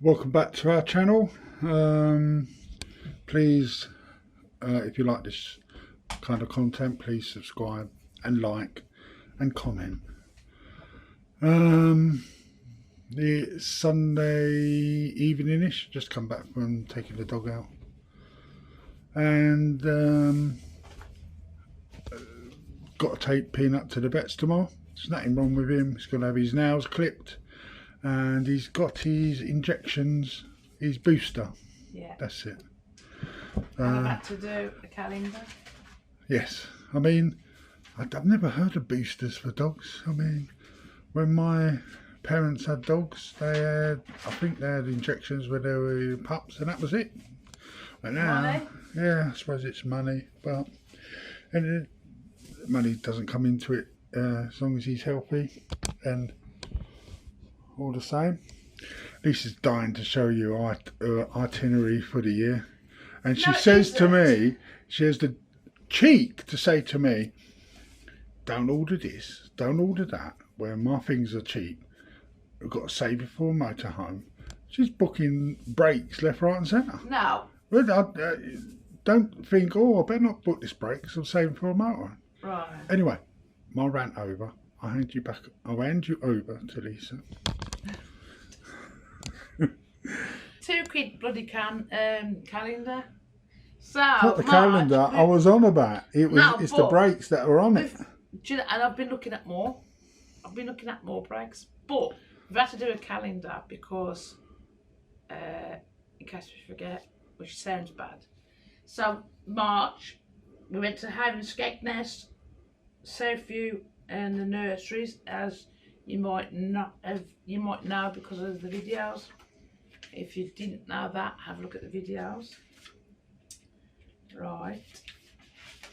Welcome back to our channel. Please, if you like this kind of content, please subscribe and like and comment. It's Sunday evening-ish, just come back from taking the dog out, and got to take Peanut to the vets tomorrow. There's nothing wrong with him. He's going to have his nails clipped and he's got his injections, his booster. Yeah. That's it. I'm about to do a calendar. Yes. I mean, I've never heard of boosters for dogs. I mean, when my parents had dogs, they had, I think they had injections when they were pups, and that was it. But now, Money? yeah, I suppose it's money, but money doesn't come into it as long as he's healthy. And all the same, Lisa's dying to show you our itinerary for the year, and she says to me, she has the cheek to say to me, don't order this, don't order that, where my things are cheap, we've got to save it for a motorhome. She's booking breaks left, right and centre. No. Well, don't think, oh, I better not book this break because I'm saving for a motorhome. Right. Anyway, my rant over. I'll hand you over to Lisa. £2 bloody calendar. So Not the calendar I was on about. It's the breaks that are on it. And I've been looking at more. I've been looking at more breaks, but we've had to do a calendar because, in case we forget, which sounds bad. So March, we went to Haven, Skegness, Southview, and the nurseries, as you might know because of the videos. If you didn't know that, have a look at the videos. Right.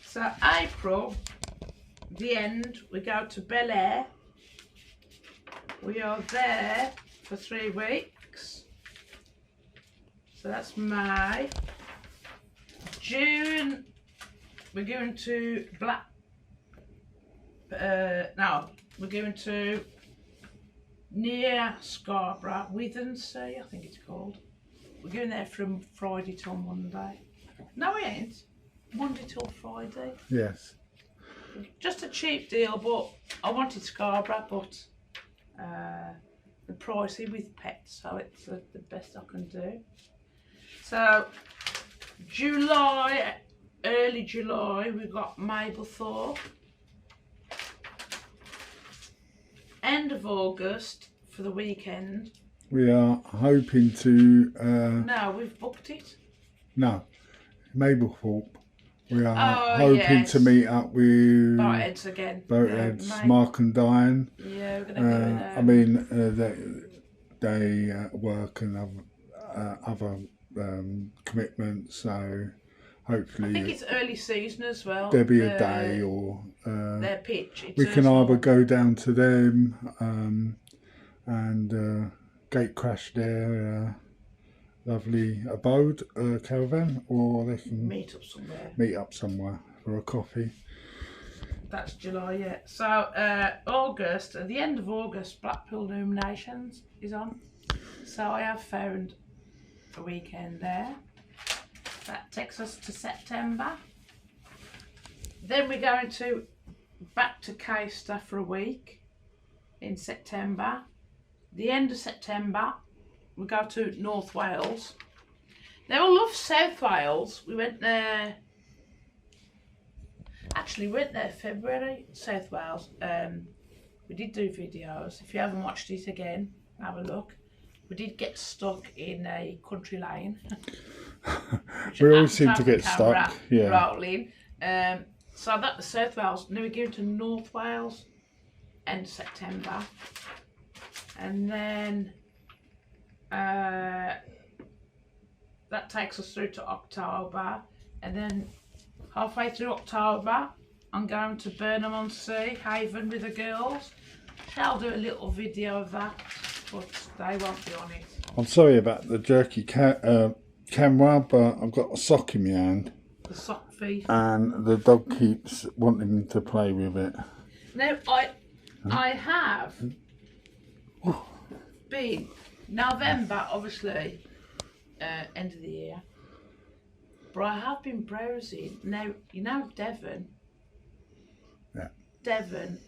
So April, the end, we go to Bel Air. We are there for 3 weeks. So that's May. June, we're going to we're going to near Scarborough, Withensea, I think it's called. We're going there from Friday till Monday. No, we ain't. Monday till Friday. Yes. Just a cheap deal, but I wanted Scarborough, but the pricey with pets, so it's the best I can do. So July, early July, we got Mablethorpe. End of August for the weekend. We are hoping to. No, we've booked it. No, Mablethorpe. We are hoping to meet up with Boatheads again. Boatheads, Mark and Diane. Yeah, we're going to go. I mean, they work and have other commitments, so hopefully. I think it's early season as well. There'll be a day or their pitch. We can either go down to them and gate crash their lovely abode, caravan, or they can meet up somewhere for a coffee. That's July, yeah. So August, at the end of August, Blackpool Illuminations is on. So I have found a weekend there. That takes us to September. Then we're going back to Caister for a week in September. The end of September, we go to North Wales. Now I love South Wales. We went there. Actually, we went there February. South Wales. We did do videos. If you haven't watched it again, have a look. We did get stuck in a country lane. We always seem to get stuck. Yeah. Rolling. So that was South Wales. Now we're going to North Wales, end of September, and then that takes us through to October, and then halfway through October, I'm going to Burnham-on-Sea, Haven with the girls. I'll do a little video of that, but they won't be on it. I'm sorry about the jerky camera, but I've got a sock in my hand. The sock feed. And the dog keeps wanting to play with it. Now, I have been November, obviously, end of the year. But I have been browsing now. You know Devon. Yeah. Devon,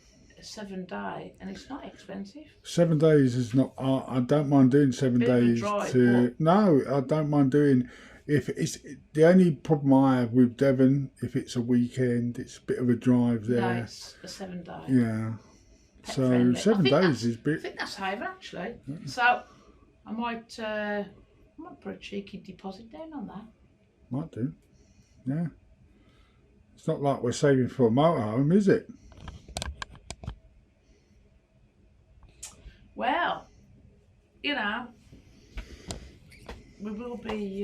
7 day, and it's not expensive. 7 days is not. I don't mind doing 7 Bit of a days. drive, No, I don't mind doing. If it's the only problem I have with Devon, if it's a weekend, it's a bit of a drive there. No, it's a 7 day. Yeah. Pet So friendly. 7 days is I bit. think that's Haven actually. So I might put a cheeky deposit down on that. Might do. Yeah. It's not like we're saving for a motorhome, is it? Well, you know, we will be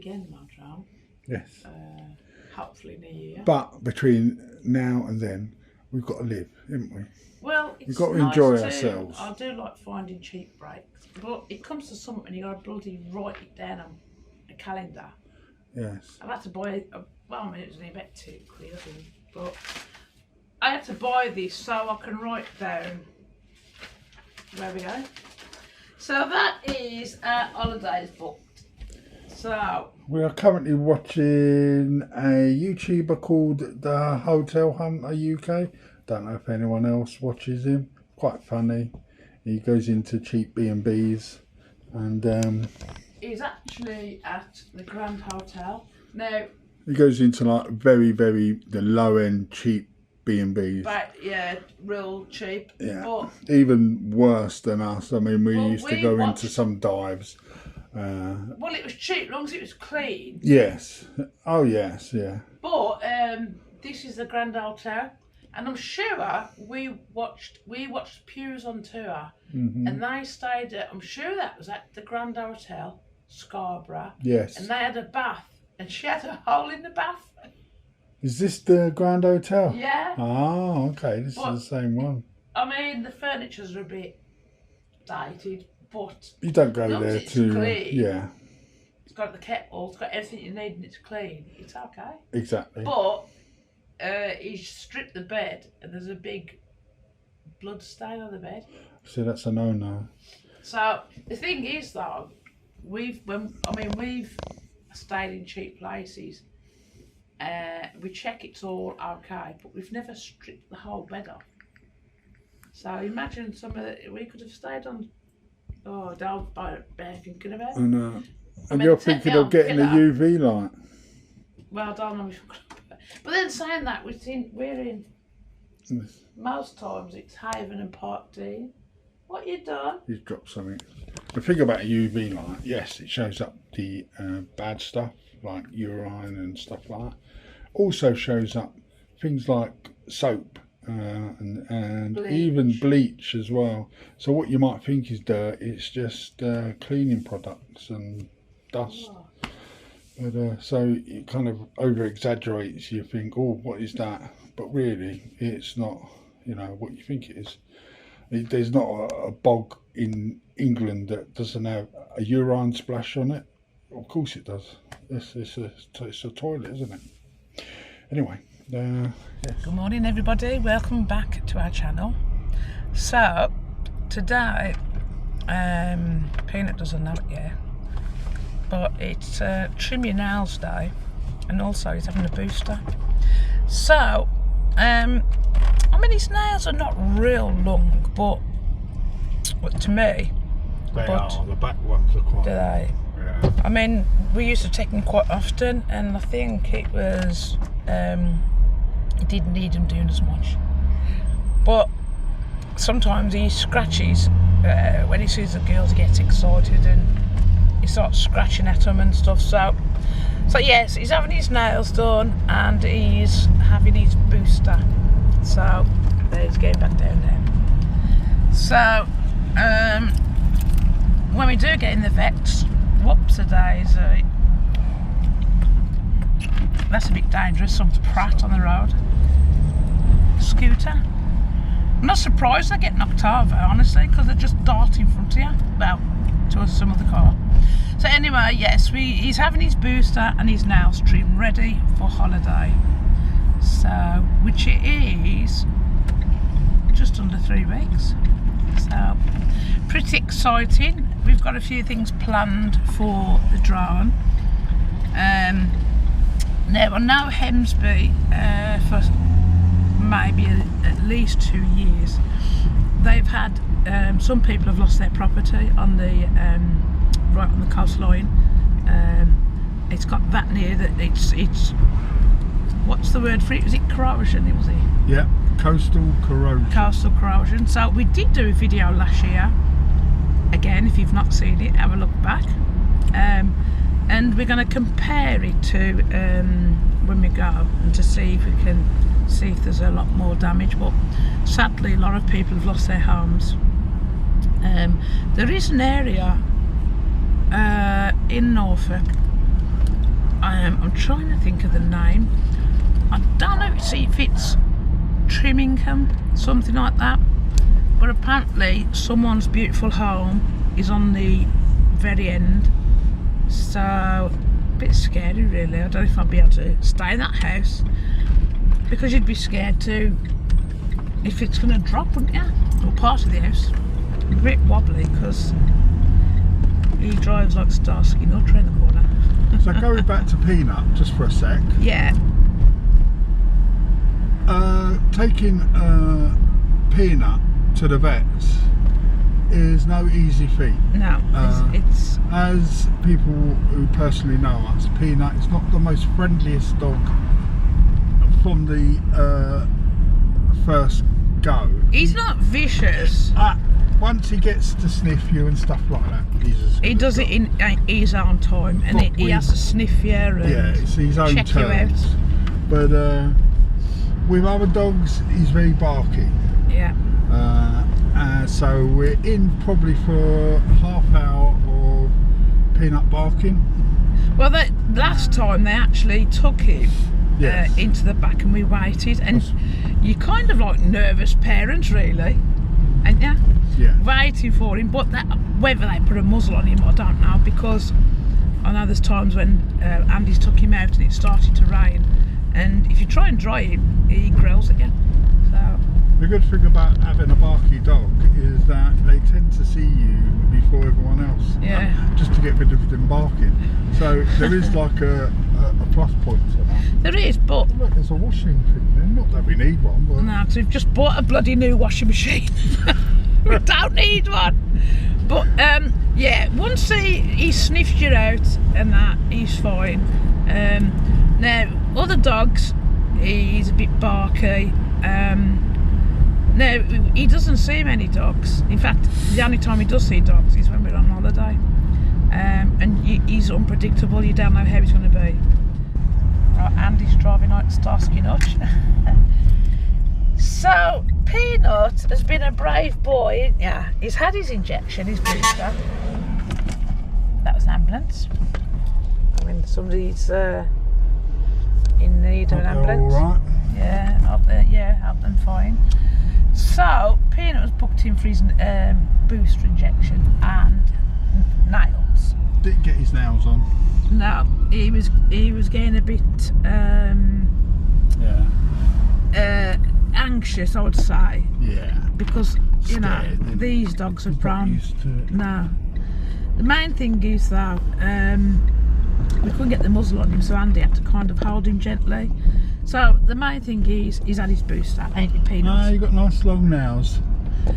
getting the motorhome. Yes. Hopefully near year. But between now and then, we've got to live, haven't we? Well, it's We've got to nice enjoy too. ourselves. I do like finding cheap breaks, but it comes to something you got to bloody write it down on a calendar. Yes. I've had to buy. Well, I mean, it was only about £2, I think, but I had to buy this so I can write down where we go. So that is holidays booked. So We are currently watching a YouTuber called The Hotel Hunter UK. Don't know if anyone else watches him. Quite funny. He goes into cheap B&Bs and he's actually at the Grand Hotel now. he goes into like very, very the low end cheap B&Bs. But yeah, real cheap. Yeah. But Even worse than us. I mean, we Well, used to we go watched- into some dives. well, it was cheap as long as it was clean. Yes. Oh yes. Yeah. But this is the Grand Hotel, and I'm sure we watched Pews on Tour, and they stayed at. I'm sure that was at the Grand Hotel, Scarborough, Yes. and they had a bath, and she had a hole in the bath. Is this the Grand Hotel? Yeah. Oh, okay. This What? is the same one. I mean, the furniture's a bit dated, but You don't go long as there it's to. clean. Yeah. it's got the kettle, it's got everything you need, and it's clean. It's okay. Exactly. But he stripped the bed, and there's a big blood stain on the bed. So that's a no-no. So the thing is, though, we've stayed in cheap places. We check it's all okay, but we've never stripped the whole bed off. So imagine we could have stayed on. Oh, don't bear thinking about. And, and mean, you're take thinking me of on, getting a killer. UV light. Well, I don't know. But then saying that, we're in. Yes. Most times it's Haven and Park Dean. What you done? You've dropped something. The thing about a UV light, yes, it shows up the bad stuff like urine and stuff like that. Also shows up things like soap and Bleach. even bleach as well. So what you might think is dirt, it's just cleaning products and dust. Oh. But, so it kind of over exaggerates. You think, oh, what is that? But really, it's not. You know what you think it is. There's not a bog in England that doesn't have a urine splash on it. Of course it does. It's a toilet, isn't it? Anyway, yes. Good morning, everybody. Welcome back to our channel. So today, Peanut doesn't know it yet, but it's Trim Your Nails Day, and also he's having a booster. So, I mean, his nails are not real long, but to me, They But- are. The back ones are quite. do they? Yeah. I mean, we used to take them quite often, and I think it was he didn't need them doing as much. But sometimes he scratches when he sees the girls. He gets excited and he starts scratching at them and stuff. So yes, he's having his nails done and he's having his booster. So he's going back down there. So when we do get in the vets, whoops a daisy. That's a bit dangerous, some prat on the road. Scooter. I'm not surprised they get knocked over, honestly, because they're just darting in front of you. Well, to some other car. So anyway, yes, he's having his booster and his nails trimmed, ready for holiday. So, which it is just under 3 weeks. So, pretty it's exciting. We've got a few things planned for the drone. Now I know Hemsby for maybe at least 2 years. They've had some people have lost their property on the right on the coastline. It's got that near that it's what's the word for it? Was it corrosion? Was it? Yeah, coastal corrosion. Coastal corrosion. So we did do a video last year. Again, if you've not seen it, have a look back. And we're going to compare it to when we go, and to see if we can see if there's a lot more damage. But sadly, a lot of people have lost their homes. There is an area in Norfolk. I'm trying to think of the name. I don't know if it's Trimmingham, something like that. But apparently, someone's beautiful home is on the very end. So, a bit scary really. I don't know if I'd be able to stay in that house, because you'd be scared too if it's going to drop, wouldn't you? Or part of the house. A bit wobbly because he drives like Starsky Nutter around the corner. So going back to Peanut just for a sec. Yeah. Taking Peanut to the vets is no easy feat. No, it's as people who personally know us, Peanut is not the most friendliest dog from the first go. He's not vicious. Once he gets to sniff you and stuff like that, he does it in his own time, and he has to sniff you and it's his own check terms. you out. But with other dogs, he's very barky. Yeah. So we're in probably for half hour of Peanut barking. Well, last time they actually took him into the back and we waited, and you're kind of like nervous parents really, ain't you? Yeah. Waiting for him, but whether they put a muzzle on him, I don't know, because I know there's times when Andy's took him out and it started to rain, and if you try and dry him, he growls at you. So the good thing about having a barky dog is that they tend to see you before everyone else. Yeah. Just to get rid of them barking. So there is like a plus point to that. there is, but Look, there's a washing thing there. Not that we need one, but no, because we've just bought a bloody new washing machine. We don't need one. But yeah, once he sniffs you out and that, he's fine. Now other dogs, he's a bit barky. Now he doesn't see many dogs. In fact, the only time he does see dogs is when we're on holiday. And he's unpredictable. You don't know how he's going to be. Right, Andy's driving out Starsky Nutter. So Peanut has been a brave boy. Yeah, he's had his injection, his booster. That was an ambulance. When somebody's in need of an ambulance. all right. Yeah, up and fine. So Peanut was booked in for his booster injection and nails. Didn't get his nails on. No, he was getting a bit anxious, I would say. Yeah. Because you know Scared, these dogs have He's not grown. used to it. No. The main thing is though, we couldn't get the muzzle on him, so Andy had to kind of hold him gently. So the main thing is he's had his booster, ain't it, Peanut? No, you got nice long nails.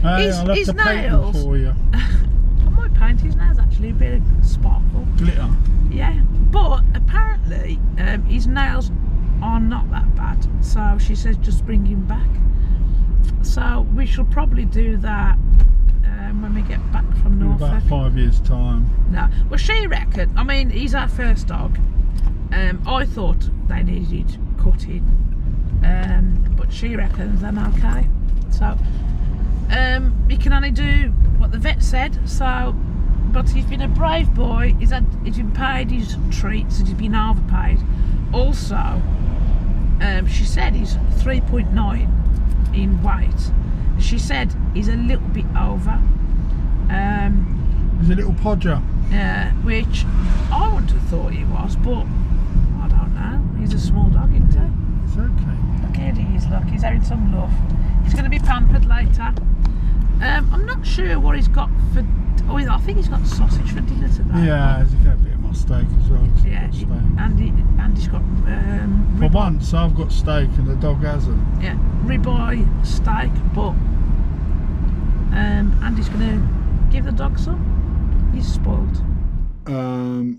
Hey, His- I'll have his to paint them nails- for you. I might paint his nails actually, a bit of sparkle. Glitter. Yeah, but apparently his nails are not that bad, so she says just bring him back. So we shall probably do that when we get back from In Norfolk. about 5 years' time. No, well she reckoned, I mean he's our first dog. I thought they needed cutting, but she reckons I'm okay. So he can only do what the vet said. So, but he's been a brave boy. He's been paid his treats and he's been overpaid. Also, she said he's 3.9 in weight. She said he's a little bit over. He's a little podger. Which I wouldn't have thought he was, but I don't know. He's a small dog, isn't he? It's okay. Look, here he is, look, he's having some love. He's going to be pampered later. I'm not sure what he's got for. Oh, I think he's got sausage for dinner today. Yeah, he's got a bit of my steak as well. Yeah, Steak. and he's got. For once, I've got steak and the dog hasn't. Yeah, ribeye steak, but Andy's gonna give the dog some. He's spoiled.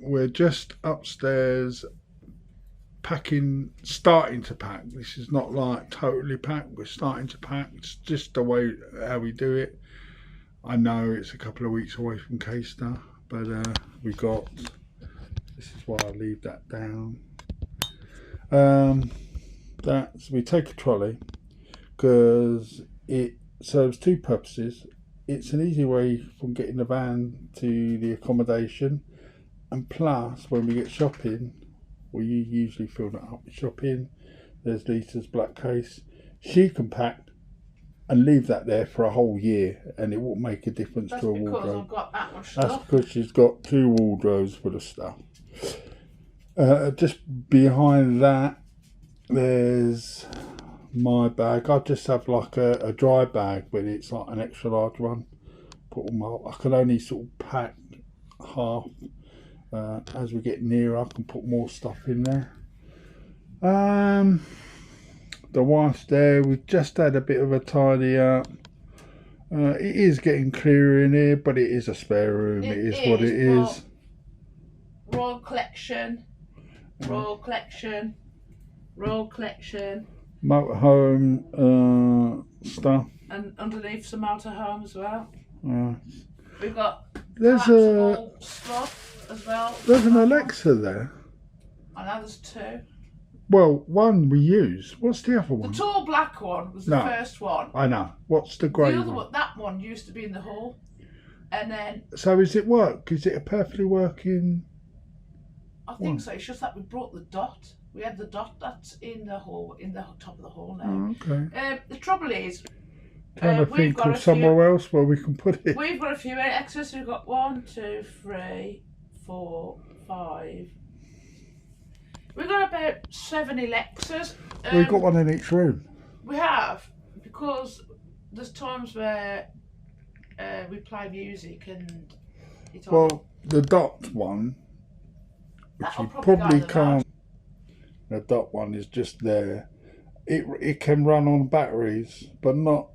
We're just upstairs starting to pack. This is not like totally packed. We're starting to pack. It's just the way how we do it. I know it's a couple of weeks away from Caister, but we got. This is why I leave that down. We take a trolley because it serves two purposes. It's an easy way from getting the van to the accommodation, and plus when we get shopping, we usually fill that up with shopping. There's Lisa's black case. She can pack and leave that there for a whole year, and it won't make a difference to a wardrobe. That's because I've got that much stuff. That's because she's got two wardrobes full of stuff. Just behind that, there's my bag. I just have like a dry bag, but it's like an extra large one. Put them up. I can only sort of pack half. As we get nearer, I can put more stuff in there. The wife's there. We've just had a bit of a tidy up. It is getting clearer in here, but it is a spare room. It is what it is. Royal collection. Royal collection. Royal collection. Motorhome stuff. And underneath some motorhome as well. We've got there's stuff as well. There's an Alexa there. I know there's two. Well, one we use. What's the other one? The tall black one was the first one. I know. What's the grey The other one? That one used to be in the hall. And then... So is it work? Is it a perfectly working... I think so. It's just that we brought the dot. We had the dot that's in the hall, in the top of the hall now. Oh, okay. The trouble is... Trying to think of somewhere else where we can put it. We've got a few extras. We've got 1, 2, 3, 4, 5... We've got about 7 Alexas. We've got one in each room. We have, because there's times where we play music and it's on. Well, the dot one, which you probably can't. The dot one is just there. It can run on batteries, but not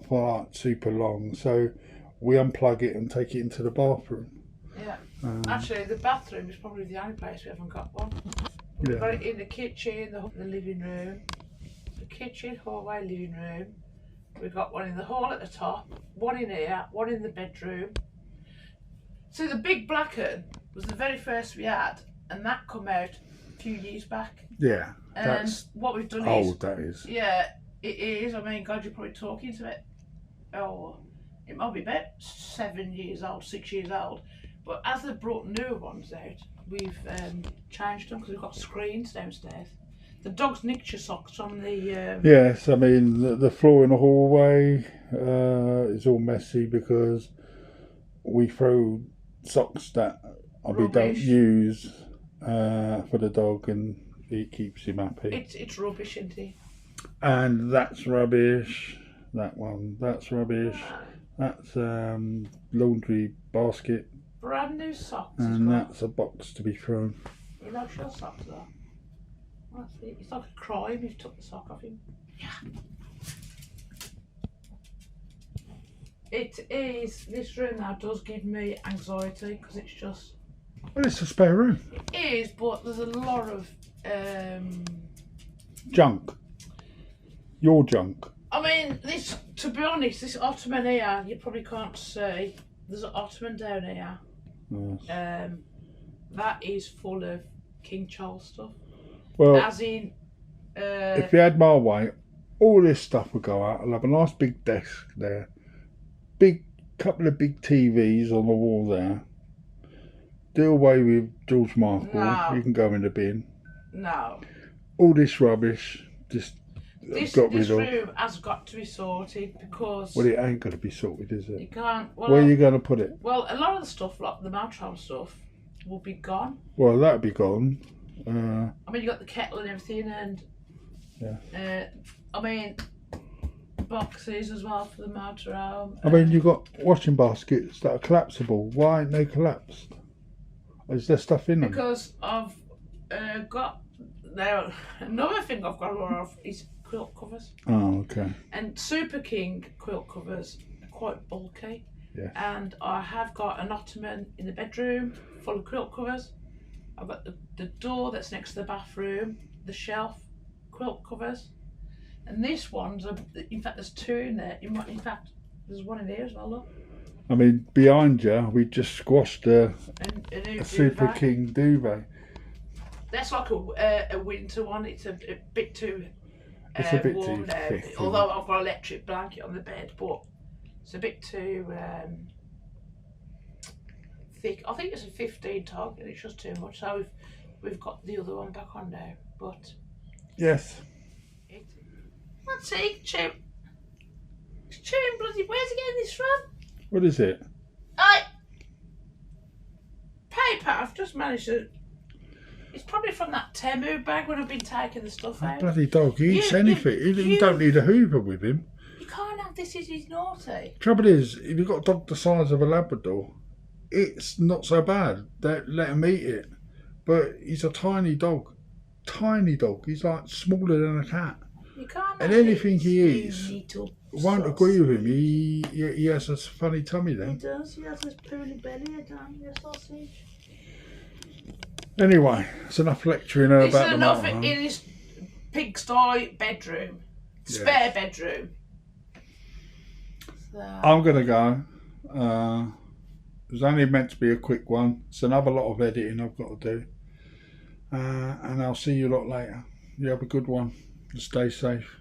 for like super long. So we unplug it and take it into the bathroom. Yeah. Actually, the bathroom is probably the only place we haven't got one. We've got it in the kitchen, the living room, the kitchen, hallway, living room. We've got one in the hall at the top, one in here, one in the bedroom. So the big black one was the very first we had, and that come out a few years back. Yeah, and that's what we've done old. That is. Yeah, it is. I mean, God, you're probably talking to it. Oh, it might be about 7 years old, 6 years old. But as they've brought newer ones out, we've changed them because we've got screens downstairs. The dog's nicked your socks on the... Yes, I mean, the floor in the hallway is all messy because we throw socks that we don't use for the dog, and it keeps him happy. It's rubbish, isn't it? And that's rubbish. That one, that's rubbish. That's laundry basket. Brand new socks. And that's a box to be thrown. You know your socks though. That's it. It's like a crime if you took the sock off him. Yeah. It is. This room now does give me anxiety because it's just. Well, it's a spare room. It is, but there's a lot of junk. Your junk. I mean, this. To be honest, this ottoman here, you probably can't see. There's an ottoman down here. Yes. That is full of King Charles stuff. Well, as in, if you had my way, all this stuff would go out. I'll have a nice big desk there, couple of big TVs on the wall there. Do away with George Michael. No. You can go in the bin. No. All this rubbish, just got rid of. This room has got to be sorted because... Well, it ain't going to be sorted, is it? You can't... Well, where are you going to put it? Well, a lot of the stuff, like the Maltram stuff, will be gone. Well, that'll be gone. I mean, you got the kettle and everything, and... Yeah. I mean, boxes as well for the motorhome. I mean, you've got washing baskets that are collapsible. Why ain't they collapsed? Is there stuff in them? Because I've got now another thing I've got a lot of is quilt covers. Oh, okay. And Super King quilt covers are quite bulky. Yeah. And I have got an ottoman in the bedroom full of quilt covers. I've got the door that's next to the bathroom, the shelf, quilt covers. And this one's, in fact, there's two in there. In fact, there's one in here as well, look. I mean, behind you, we just squashed a Super duvet. King duvet. That's like a winter one. It's a bit too It's a bit warm too there. thick. Although I've got an electric blanket on the bed, but it's a bit too thick. I think it's a 15 tog, and it's just too much. So we've got the other one back on now. But Yes. let's see, it's chewing bloody. Where's he getting this from? What is it? Paper. I've just managed to. It's probably from that Temu bag when I've been taking the stuff That out. bloody dog, he eats You- anything. You don't need a Hoover with him. You can't have this. He's naughty. Trouble is, if you've got a dog the size of a Labrador, it's not so bad. Let him eat it. But he's a tiny dog. Tiny dog. He's like smaller than a cat. You can't. And have anything this, he you eats little Won't sauce. agree with him. He has a funny tummy He then. does. He has his poorly belly again. Your sausage. Anyway, it's enough lecturing her This is about the enough motorhome. in his pigsty bedroom, spare bedroom. So, I'm going to go. It was only meant to be a quick one. It's another lot of editing I've got to do. And I'll see you a lot later. You have a good one. Stay safe.